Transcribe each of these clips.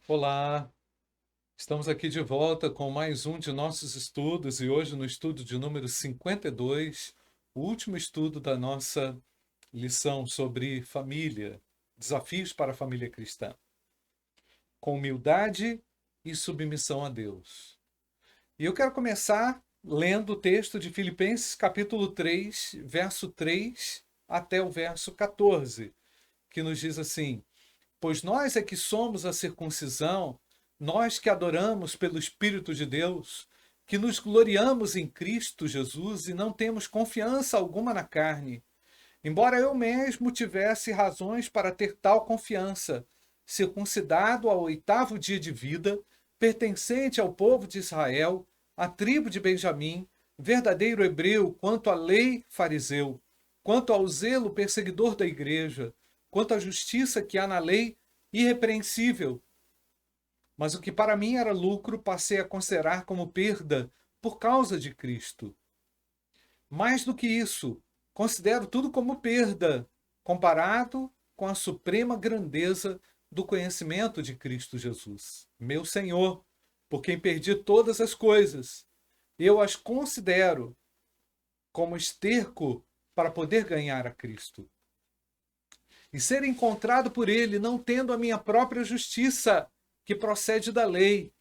Olá, estamos aqui de volta com mais um de nossos estudos e hoje no estudo de número 52, o último estudo da nossa lição sobre família, desafios para a família cristã, com humildade e submissão a Deus. E eu quero começar lendo o texto de Filipenses capítulo 3, verso 3 até o verso 14, que nos diz assim: Pois nós é que somos a circuncisão, nós que adoramos pelo Espírito de Deus, que nos gloriamos em Cristo Jesus e não temos confiança alguma na carne. Embora eu mesmo tivesse razões para ter tal confiança, circuncidado ao 8º dia de vida, pertencente ao povo de Israel, à tribo de Benjamim, verdadeiro hebreu quanto à lei fariseu, quanto ao zelo perseguidor da igreja, quanto à justiça que há na lei, irrepreensível. Mas o que para mim era lucro, passei a considerar como perda por causa de Cristo. Mais do que isso, considero tudo como perda, comparado com a suprema grandeza do conhecimento de Cristo Jesus, meu Senhor, por quem perdi todas as coisas. Eu as considero como esterco para poder ganhar a Cristo e ser encontrado por ele, não tendo a minha própria justiça, que procede da lei,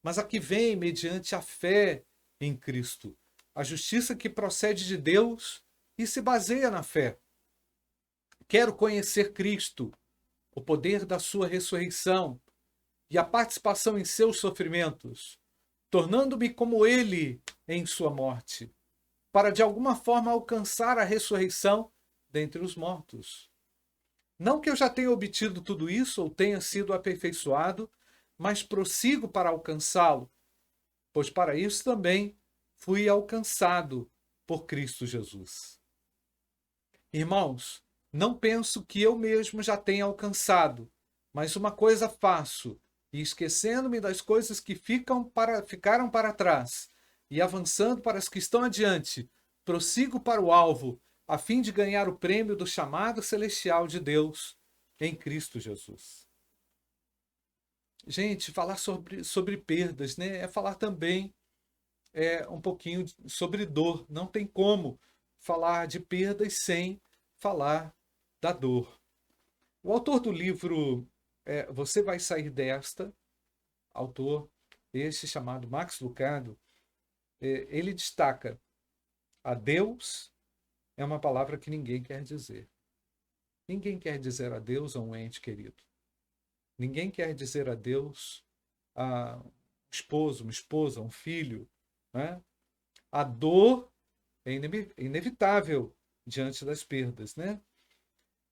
mas a que vem mediante a fé em Cristo. A justiça que procede de Deus e se baseia na fé. Quero conhecer Cristo, o poder da sua ressurreição e a participação em seus sofrimentos, tornando-me como ele em sua morte, para de alguma forma alcançar a ressurreição dentre os mortos. Não que eu já tenha obtido tudo isso ou tenha sido aperfeiçoado, mas prossigo para alcançá-lo, pois para isso também fui alcançado por Cristo Jesus. Irmãos, não penso que eu mesmo já tenha alcançado, mas uma coisa faço, e esquecendo-me das coisas que ficaram para trás, e avançando para as que estão adiante, prossigo para o alvo, a fim de ganhar o prêmio do chamado celestial de Deus em Cristo Jesus. Gente, falar sobre perdas, né? É falar também um pouquinho sobre dor. Não tem como falar de perdas sem falar da dor. O autor do livro Você Vai Sair Desta, autor este chamado Max Lucado, ele destaca: a Deus é uma palavra que ninguém quer dizer. Ninguém quer dizer adeus a um ente querido. Ninguém quer dizer adeus a um esposo, uma esposa, um filho, né? A dor é inevitável diante das perdas, né?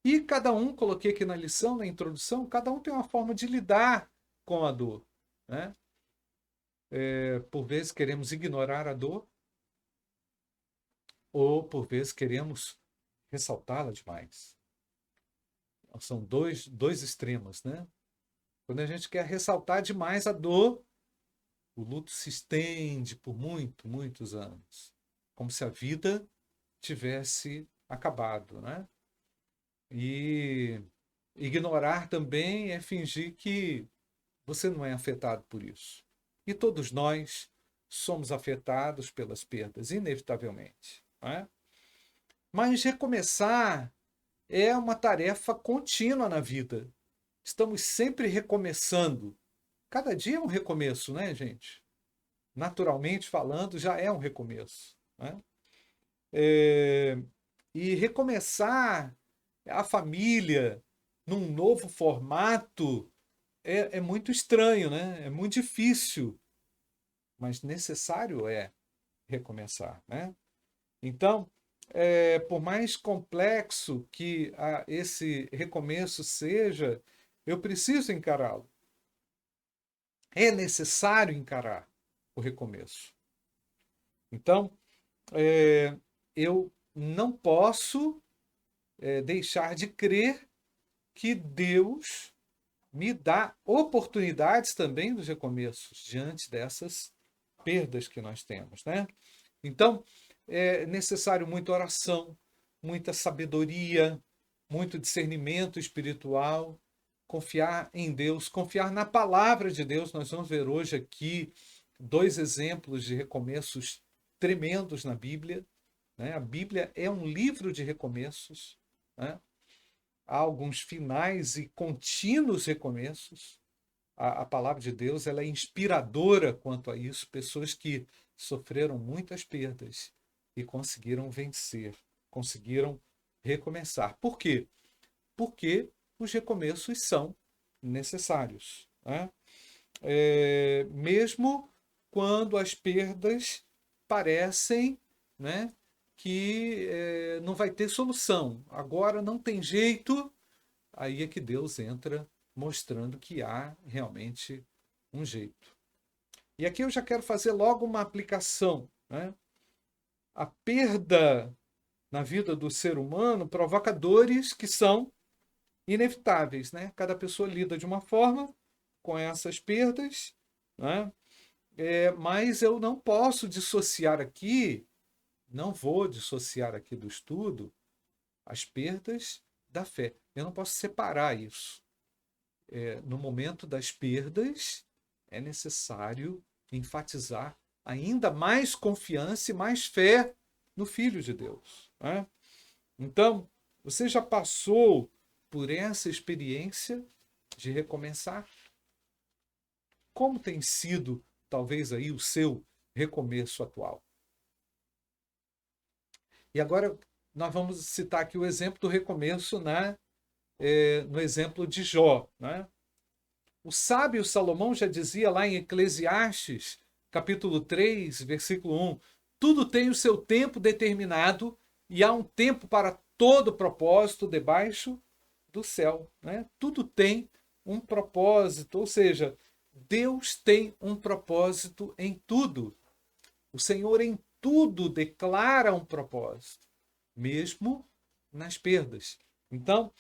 E cada um, coloquei aqui na lição, na introdução, cada um tem uma forma de lidar com a dor, né? Por vezes queremos ignorar a dor, ou por vezes queremos ressaltá-la demais. São dois extremos, né? Quando a gente quer ressaltar demais a dor, o luto se estende por muitos anos, como se a vida tivesse acabado, né? E ignorar também é fingir que você não é afetado por isso. E todos nós somos afetados pelas perdas, inevitavelmente, não é? Mas recomeçar é uma tarefa contínua na vida. Estamos sempre recomeçando. Cada dia é um recomeço, né, gente? Naturalmente falando, já é um recomeço, né? É, e recomeçar a família num novo formato é muito estranho, né? É muito difícil, mas necessário é recomeçar, né? Então, por mais complexo que esse recomeço seja, eu preciso encará-lo. É necessário encarar o recomeço. Então, eu não posso deixar de crer que Deus me dá oportunidades também dos recomeços diante dessas perdas que nós temos, né? Então, é necessário muita oração, muita sabedoria, muito discernimento espiritual confiar em Deus, confiar na palavra de Deus. Nós vamos ver hoje aqui 2 exemplos de recomeços tremendos na Bíblia, né? A Bíblia é um livro de recomeços, né? Há alguns finais e contínuos recomeços. A palavra de Deus, ela é inspiradora quanto a isso. Pessoas que sofreram muitas perdas e conseguiram vencer, conseguiram recomeçar. Por quê? Porque os recomeços são necessários, né? Mesmo quando as perdas parecem, né, que não vai ter solução, agora não tem jeito, aí é que Deus entra mostrando que há realmente um jeito. E aqui eu já quero fazer logo uma aplicação, né? A perda na vida do ser humano provoca dores que são inevitáveis, né? Cada pessoa lida de uma forma com essas perdas, né? Mas eu não posso dissociar aqui, não vou dissociar aqui do estudo as perdas da fé. Eu não posso separar isso. No momento das perdas, é necessário enfatizar ainda mais confiança e mais fé no Filho de Deus, né? Então, você já passou por essa experiência de recomeçar? Como tem sido, talvez, aí o seu recomeço atual? E agora nós vamos citar aqui o exemplo do recomeço no exemplo de Jó, né? O sábio Salomão já dizia lá em Eclesiastes, capítulo 3, versículo 1, tudo tem o seu tempo determinado e há um tempo para todo propósito debaixo do céu, né? Tudo tem um propósito, ou seja, Deus tem um propósito em tudo. O Senhor em tudo declara um propósito, mesmo nas perdas. Então,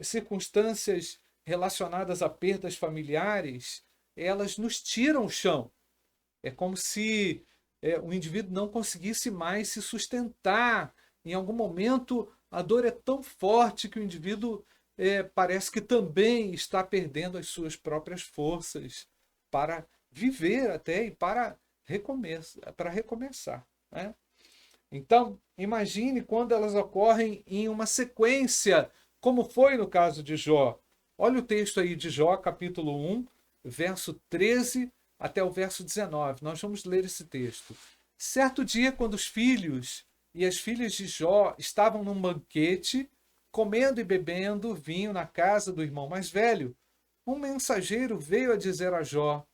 circunstâncias relacionadas a perdas familiares, elas nos tiram o chão. É como se o indivíduo não conseguisse mais se sustentar. Em algum momento, a dor é tão forte que o indivíduo parece que também está perdendo as suas próprias forças para viver até e para recomeçar, né? Então, imagine quando elas ocorrem em uma sequência, como foi no caso de Jó. Olha o texto aí de Jó, capítulo 1, verso 13 até o verso 19. Nós vamos ler esse texto. Certo dia, quando os filhos e as filhas de Jó estavam num banquete, comendo e bebendo vinho na casa do irmão mais velho, um mensageiro veio a dizer a Jó: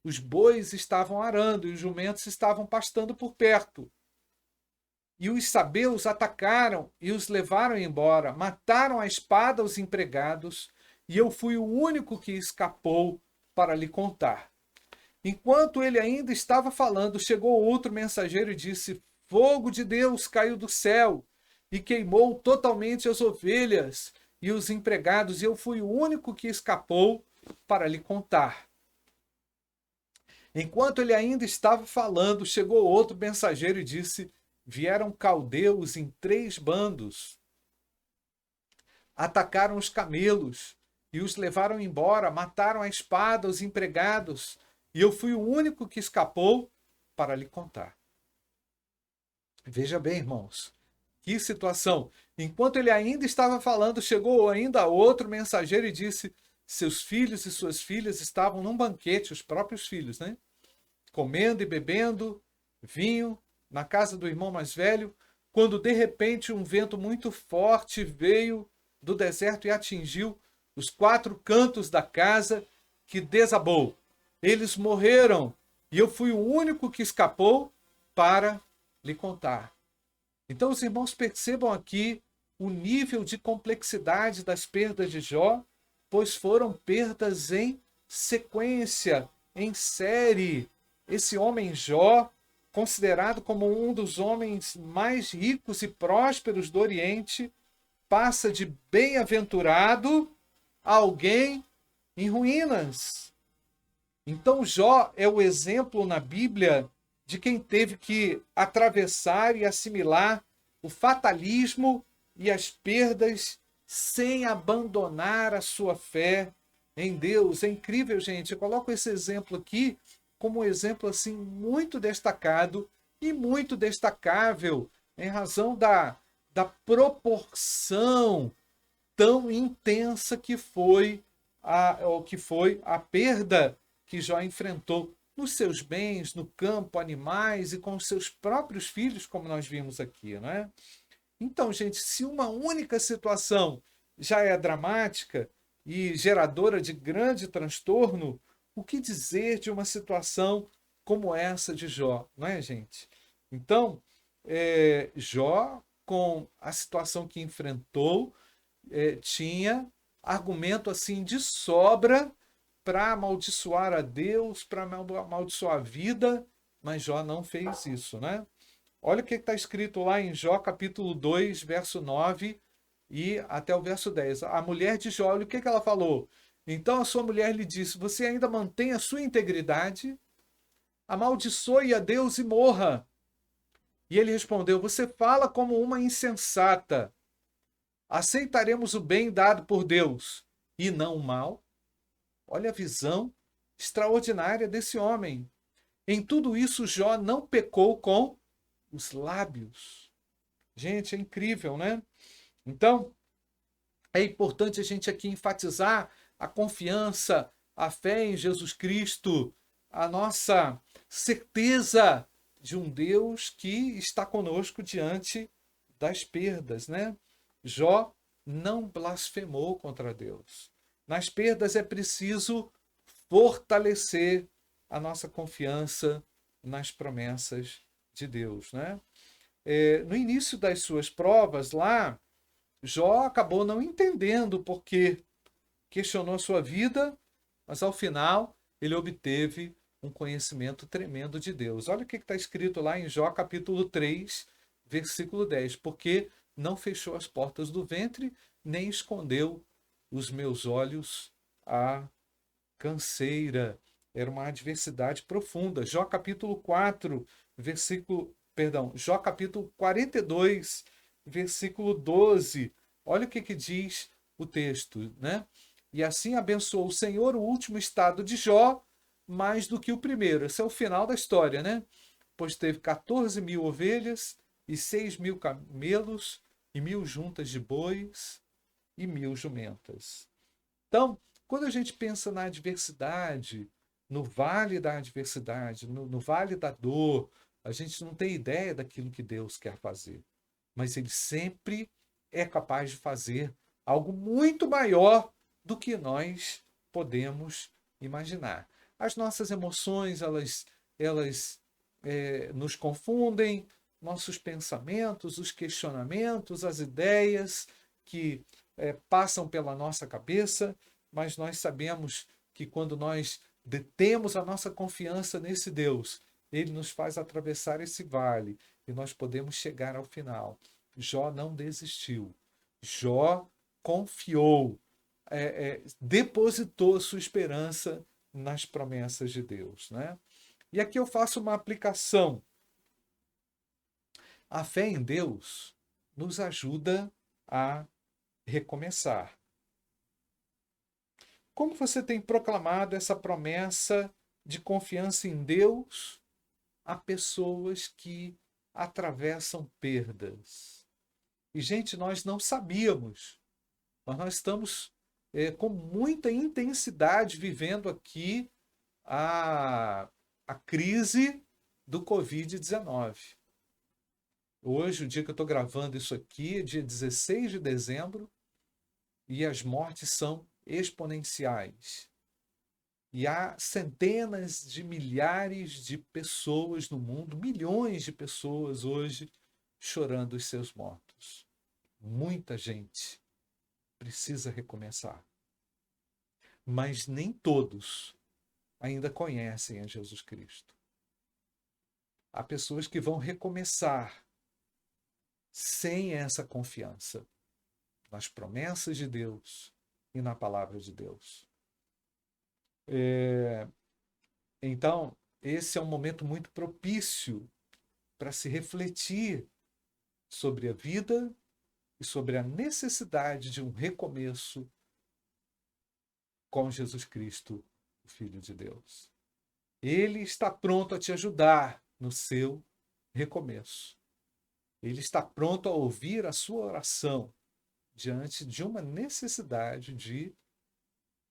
os bois estavam arando e os jumentos estavam pastando por perto. E os sabeus atacaram e os levaram embora, mataram à espada os empregados, e eu fui o único que escapou para lhe contar. Enquanto ele ainda estava falando, chegou outro mensageiro e disse: fogo de Deus caiu do céu e queimou totalmente as ovelhas e os empregados, e eu fui o único que escapou para lhe contar. Enquanto ele ainda estava falando, chegou outro mensageiro e disse: vieram caldeus em 3 bandos, atacaram os camelos e os levaram embora, mataram à espada os empregados, e eu fui o único que escapou para lhe contar. Veja bem, irmãos, que situação. Enquanto ele ainda estava falando, chegou ainda outro mensageiro e disse: seus filhos e suas filhas estavam num banquete, os próprios filhos, né? Comendo e bebendo vinho na casa do irmão mais velho, quando de repente um vento muito forte veio do deserto e atingiu os 4 cantos da casa, que desabou. Eles morreram e eu fui o único que escapou para lhe contar. Então os irmãos percebam aqui o nível de complexidade das perdas de Jó, pois foram perdas em sequência, em série. Esse homem Jó, considerado como um dos homens mais ricos e prósperos do Oriente, passa de bem-aventurado a alguém em ruínas. Então Jó é o exemplo na Bíblia de quem teve que atravessar e assimilar o fatalismo e as perdas sem abandonar a sua fé em Deus. É incrível, gente. Eu coloco esse exemplo aqui como um exemplo assim muito destacado e muito destacável em razão da proporção tão intensa que foi a perda que Jó enfrentou nos seus bens, no campo, animais e com os seus próprios filhos, como nós vimos aqui, não é? Então, gente, se uma única situação já é dramática e geradora de grande transtorno, o que dizer de uma situação como essa de Jó, não é, gente? Então, Jó, com a situação que enfrentou, tinha argumento assim de sobra para amaldiçoar a Deus, para amaldiçoar a vida, mas Jó não fez isso, né? Olha o que está escrito lá em Jó, capítulo 2, verso 9 e até o verso 10. A mulher de Jó, olha o que ela falou. Então a sua mulher lhe disse: Você ainda mantém a sua integridade? Amaldiçoe a Deus e morra. E ele respondeu: Você fala como uma insensata. Aceitaremos o bem dado por Deus e não o mal? Olha a visão extraordinária desse homem. Em tudo isso, Jó não pecou com os lábios. Gente, é incrível, né? Então, é importante a gente aqui enfatizar a confiança, a fé em Jesus Cristo, a nossa certeza de um Deus que está conosco diante das perdas, né? Jó não blasfemou contra Deus. Nas perdas é preciso fortalecer a nossa confiança nas promessas de Deus, né? No início das suas provas lá, Jó acabou não entendendo porque questionou sua vida, mas ao final ele obteve um conhecimento tremendo de Deus. Olha o que está escrito lá em Jó capítulo 3, versículo 10. Porque não fechou as portas do ventre, nem escondeu os meus olhos à canseira. Era uma adversidade profunda. Jó capítulo 4, Jó capítulo 42, versículo 12. Olha o que diz o texto, né? E assim abençoou o Senhor o último estado de Jó mais do que o primeiro. Esse é o final da história, né? Pois teve 14.000 ovelhas e 6.000 camelos e 1.000 juntas de bois e 1.000 jumentas. Então, quando a gente pensa na adversidade, no vale da adversidade, no vale da dor, a gente não tem ideia daquilo que Deus quer fazer. Mas Ele sempre é capaz de fazer algo muito maior do que nós podemos imaginar. As nossas emoções, elas nos confundem, nossos pensamentos, os questionamentos, as ideias que passam pela nossa cabeça, mas nós sabemos que quando nós detemos a nossa confiança nesse Deus, Ele nos faz atravessar esse vale e nós podemos chegar ao final. Jó não desistiu. Jó confiou, depositou sua esperança nas promessas de Deus, né? E aqui eu faço uma aplicação. A fé em Deus nos ajuda a recomeçar. Como você tem proclamado essa promessa de confiança em Deus a pessoas que atravessam perdas? E, gente, nós não sabíamos, mas nós estamos com muita intensidade vivendo aqui a crise do Covid-19. Hoje, o dia que eu estou gravando isso aqui, é dia 16 de dezembro, e as mortes são exponenciais. E há centenas de milhares de pessoas no mundo, milhões de pessoas hoje, chorando os seus mortos. Muita gente precisa recomeçar. Mas nem todos ainda conhecem a Jesus Cristo. Há pessoas que vão recomeçar sem essa confiança nas promessas de Deus e na palavra de Deus. Então, esse é um momento muito propício para se refletir sobre a vida e sobre a necessidade de um recomeço com Jesus Cristo, o Filho de Deus. Ele está pronto a te ajudar no seu recomeço. Ele está pronto a ouvir a sua oração diante de uma necessidade de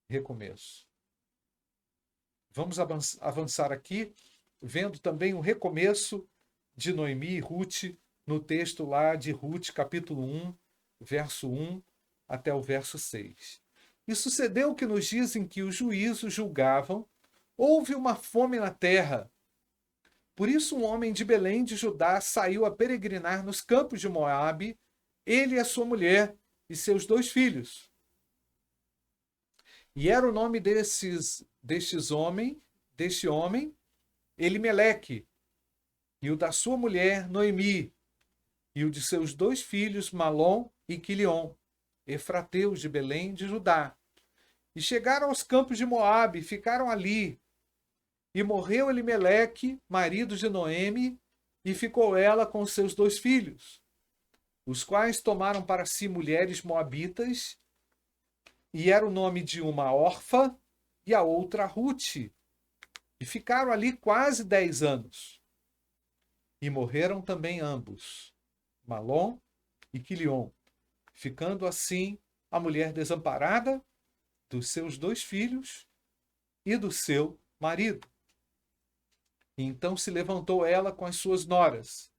recomeço. Vamos avançar aqui, vendo também o recomeço de Noemi e Ruth, no texto lá de Ruth, capítulo 1, verso 1 até o verso 6. E sucedeu que nos dias em que os juízos julgavam, houve uma fome na terra. Por isso um homem de Belém de Judá saiu a peregrinar nos campos de Moabe, ele e a sua mulher e seus 2 filhos. E era o nome deste homem, Elimeleque, e o da sua mulher, Noemi, e o de seus 2 filhos, Malom e Quilion, efrateus de Belém de Judá. E chegaram aos campos de Moabe, e ficaram ali. E morreu Elimeleque, marido de Noemi, e ficou ela com seus 2 filhos, os quais tomaram para si mulheres moabitas, e era o nome de uma Orfa e a outra Ruth. E ficaram ali quase 10 anos. E morreram também ambos, Malom e Quilion, ficando assim a mulher desamparada dos seus 2 filhos e do seu marido. E então se levantou ela com as suas noras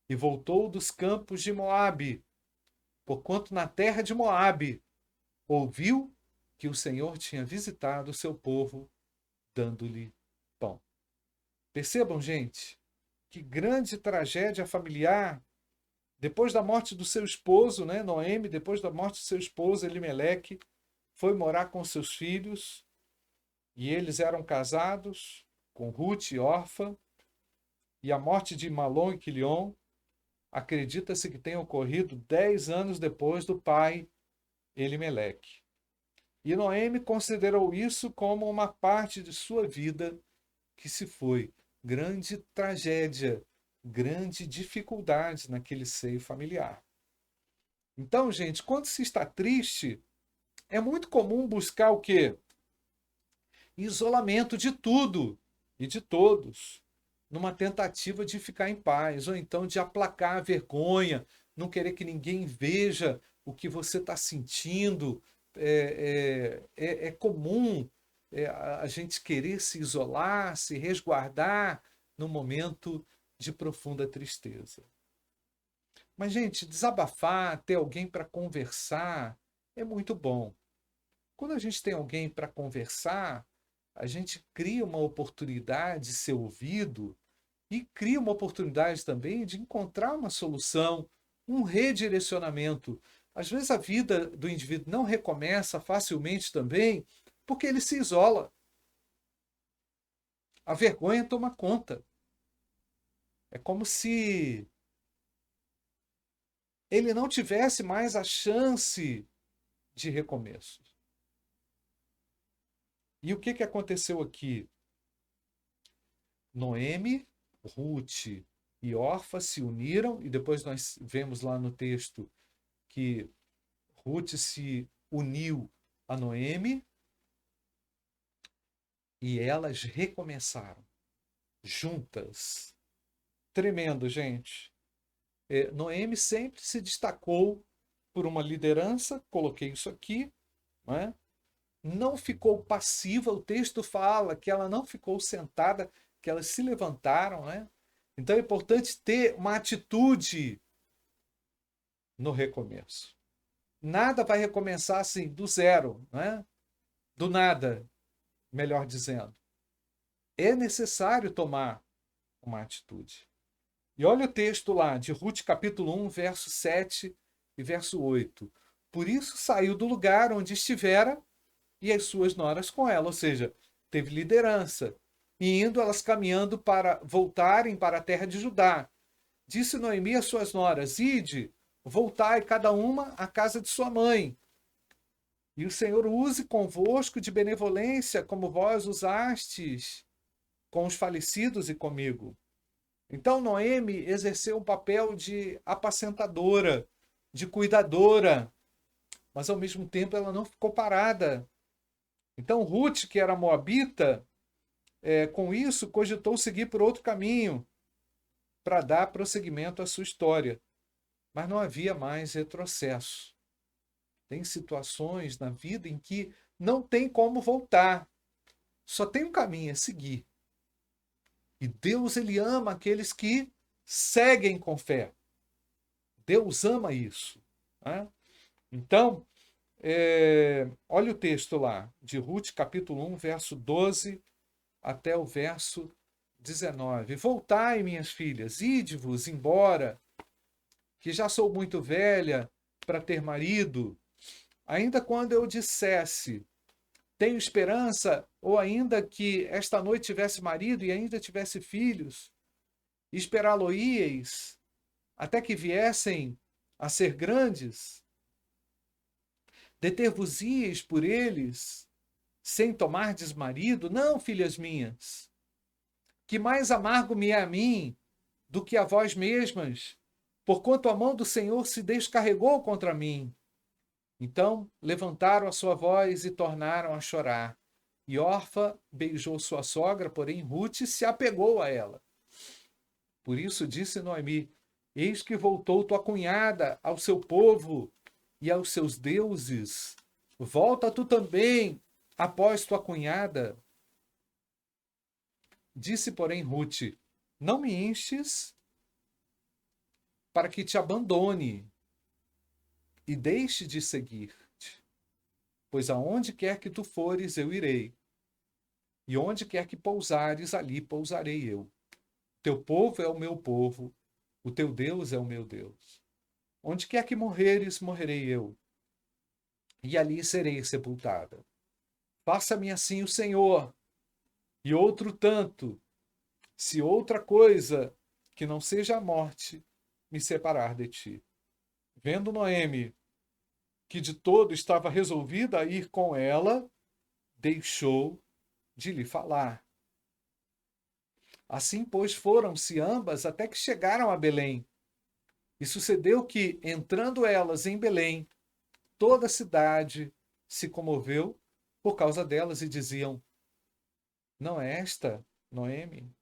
e voltou dos campos de Moabe, porquanto na terra de Moabe ouviu que o Senhor tinha visitado o seu povo, dando-lhe pão. Percebam, gente, que grande tragédia familiar. Depois da morte do seu esposo, né, Noemi, depois da morte do seu esposo, Elimeleque, foi morar com seus filhos, e eles eram casados com Ruth e Orfa, e a morte de Malom e Quilion, acredita-se que tenha ocorrido 10 anos depois do pai Elimeleque. E Noemi considerou isso como uma parte de sua vida que se foi. Grande tragédia, grande dificuldade naquele seio familiar. Então, gente, quando se está triste, é muito comum buscar o quê? Isolamento de tudo e de todos, numa tentativa de ficar em paz, ou então de aplacar a vergonha, não querer que ninguém veja o que você está sentindo. É comum a gente querer se isolar, se resguardar num momento de profunda tristeza. Mas, gente, desabafar, ter alguém para conversar é muito bom. Quando a gente tem alguém para conversar, a gente cria uma oportunidade de ser ouvido e cria uma oportunidade também de encontrar uma solução, um redirecionamento. Às vezes a vida do indivíduo não recomeça facilmente também porque ele se isola. A vergonha toma conta. É como se ele não tivesse mais a chance de recomeço. E o que aconteceu aqui? Noemi, Ruth e Orfa se uniram, e depois nós vemos lá no texto que Ruth se uniu a Noemi e elas recomeçaram juntas. Tremendo, gente. Noemi sempre se destacou por uma liderança, coloquei isso aqui, não é? Não ficou passiva, o texto fala que ela não ficou sentada, que elas se levantaram, né? Então é importante ter uma atitude no recomeço. Nada vai recomeçar assim, do zero, né? Do nada, melhor dizendo. É necessário tomar uma atitude. E olha o texto lá, de Ruth capítulo 1, verso 7 e verso 8. Por isso saiu do lugar onde estivera e as suas noras com ela, ou seja, teve liderança. E indo elas caminhando para voltarem para a terra de Judá. Disse Noemi às suas noras: Ide, voltai cada uma à casa de sua mãe. E o Senhor use convosco de benevolência, como vós usastes com os falecidos e comigo. Então Noemi exerceu um papel de apacentadora, de cuidadora, mas ao mesmo tempo ela não ficou parada. Então Ruth, que era moabita, com isso cogitou seguir por outro caminho para dar prosseguimento à sua história. Mas não havia mais retrocesso. Tem situações na vida em que não tem como voltar. Só tem um caminho a seguir. E Deus, ele ama aqueles que seguem com fé. Deus ama isso. Né? Então, olha o texto lá, de Ruth, capítulo 1, verso 12 até o verso 19. Voltai, minhas filhas, ide-vos embora, que já sou muito velha para ter marido. Ainda quando eu dissesse, tenho esperança, ou ainda que esta noite tivesse marido e ainda tivesse filhos, esperá-lo-íeis até que viessem a ser grandes, deter-vos-íeis por eles, sem tomardes marido? Não, filhas minhas, que mais amargo me é a mim do que a vós mesmas, porquanto a mão do Senhor se descarregou contra mim. Então levantaram a sua voz e tornaram a chorar. E Orfa beijou sua sogra, porém Ruth se apegou a ela. Por isso disse Noemi, eis que voltou tua cunhada ao seu povo e aos seus deuses. Volta tu também após tua cunhada. Disse, porém, Ruth, não me enches para que te abandone e deixe de seguir-te. Pois aonde quer que tu fores, eu irei. E onde quer que pousares, ali pousarei eu. Teu povo é o meu povo, o teu Deus é o meu Deus. Onde quer que morreres, morrerei eu. E ali serei sepultada. Faça-me assim o Senhor, e outro tanto, se outra coisa que não seja a morte me separar de ti. Vendo Noemi que de todo estava resolvida a ir com ela, deixou de lhe falar. Assim, pois, foram-se ambas até que chegaram a Belém. E sucedeu que, entrando elas em Belém, toda a cidade se comoveu por causa delas e diziam, não é esta Noemi?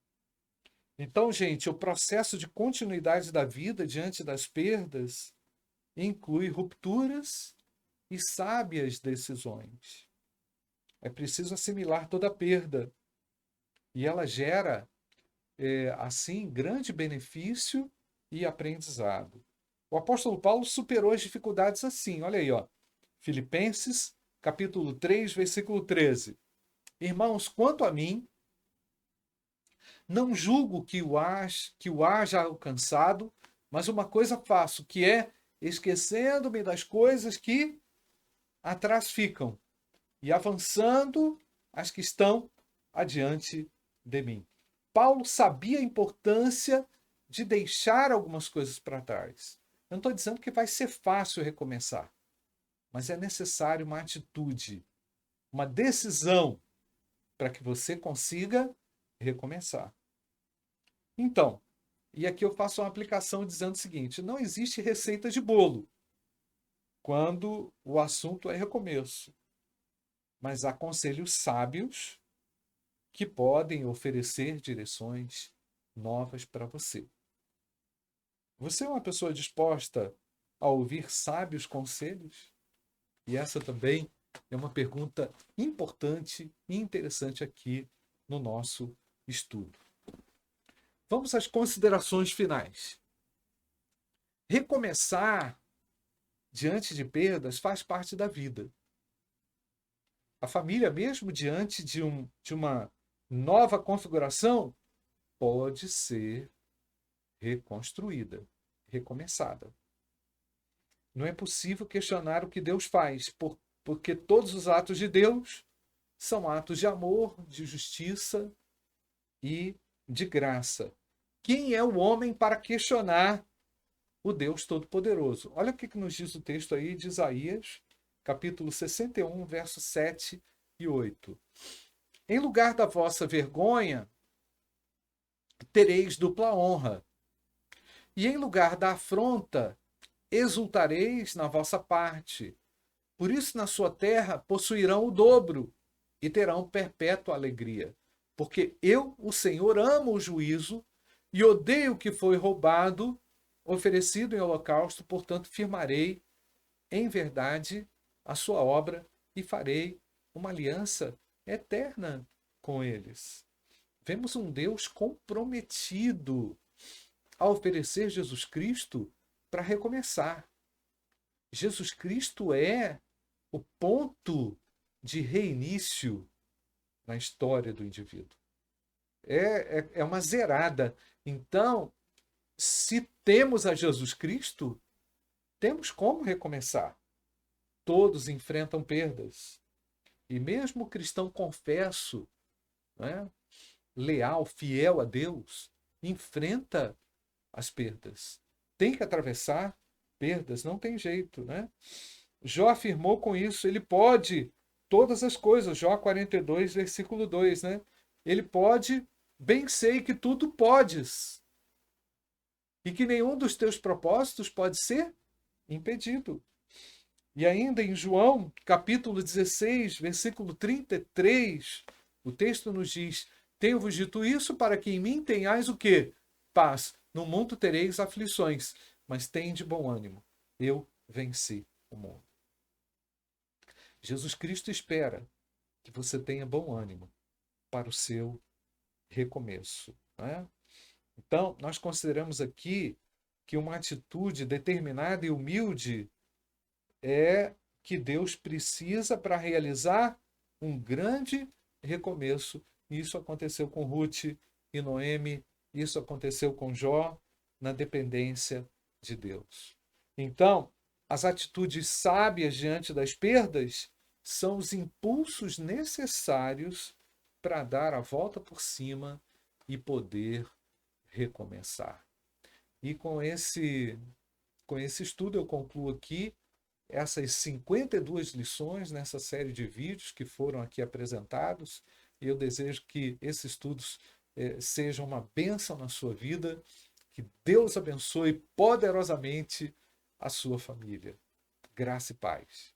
Então, gente, o processo de continuidade da vida diante das perdas inclui rupturas e sábias decisões. É preciso assimilar toda a perda. E ela gera, assim, grande benefício e aprendizado. O apóstolo Paulo superou as dificuldades assim. Olha aí, ó. Filipenses, capítulo 3, versículo 13. Irmãos, quanto a mim, não julgo que o haja alcançado, mas uma coisa faço, que é, esquecendo-me das coisas que atrás ficam e avançando as que estão adiante de mim. Paulo sabia a importância de deixar algumas coisas para trás. Eu não estou dizendo que vai ser fácil recomeçar, mas é necessário uma atitude, uma decisão para que você consiga recomeçar. Então, e aqui eu faço uma aplicação dizendo o seguinte, não existe receita de bolo quando o assunto é recomeço, mas há conselhos sábios que podem oferecer direções novas para você. Você é uma pessoa disposta a ouvir sábios conselhos? E essa também é uma pergunta importante e interessante aqui no nosso estudo. Vamos às considerações finais. Recomeçar diante de perdas faz parte da vida. A família, mesmo diante de uma nova configuração, pode ser reconstruída, recomeçada. Não é possível questionar o que Deus faz, porque todos os atos de Deus são atos de amor, de justiça e de graça. Quem é o homem para questionar o Deus Todo-Poderoso? Olha o que nos diz o texto aí de Isaías, capítulo 61, versos 7 e 8. Em lugar da vossa vergonha, tereis dupla honra. E em lugar da afronta, exultareis na vossa parte. Por isso, na sua terra, possuirão o dobro e terão perpétua alegria. Porque eu, o Senhor, amo o juízo e odeio o que foi roubado, oferecido em holocausto, portanto, firmarei em verdade a sua obra e farei uma aliança eterna com eles. Vemos um Deus comprometido a oferecer Jesus Cristo para recomeçar. Jesus Cristo é o ponto de reinício na história do indivíduo. É uma zerada. Então, se temos a Jesus Cristo, temos como recomeçar. Todos enfrentam perdas. E mesmo o cristão confesso, né, leal, fiel a Deus, enfrenta as perdas. Tem que atravessar perdas, não tem jeito, né? Jó afirmou com isso, ele pode todas as coisas, Jó 42, versículo 2, né? Ele pode, bem sei que tudo podes, e que nenhum dos teus propósitos pode ser impedido. E ainda em João, capítulo 16, versículo 33, o texto nos diz: tenho-vos dito isso para que em mim tenhais o quê? Paz. No mundo tereis aflições, mas tende bom ânimo. Eu venci o mundo. Jesus Cristo espera que você tenha bom ânimo para o seu recomeço. Né? Então, nós consideramos aqui que uma atitude determinada e humilde é que Deus precisa para realizar um grande recomeço. Isso aconteceu com Ruth e Noemi, isso aconteceu com Jó, na dependência de Deus. Então, as atitudes sábias diante das perdas são os impulsos necessários para dar a volta por cima e poder recomeçar. E com esse estudo eu concluo aqui essas 52 lições nessa série de vídeos que foram aqui apresentados. E eu desejo que esses estudos sejam uma bênção na sua vida, que Deus abençoe poderosamente a sua família. Graça e paz.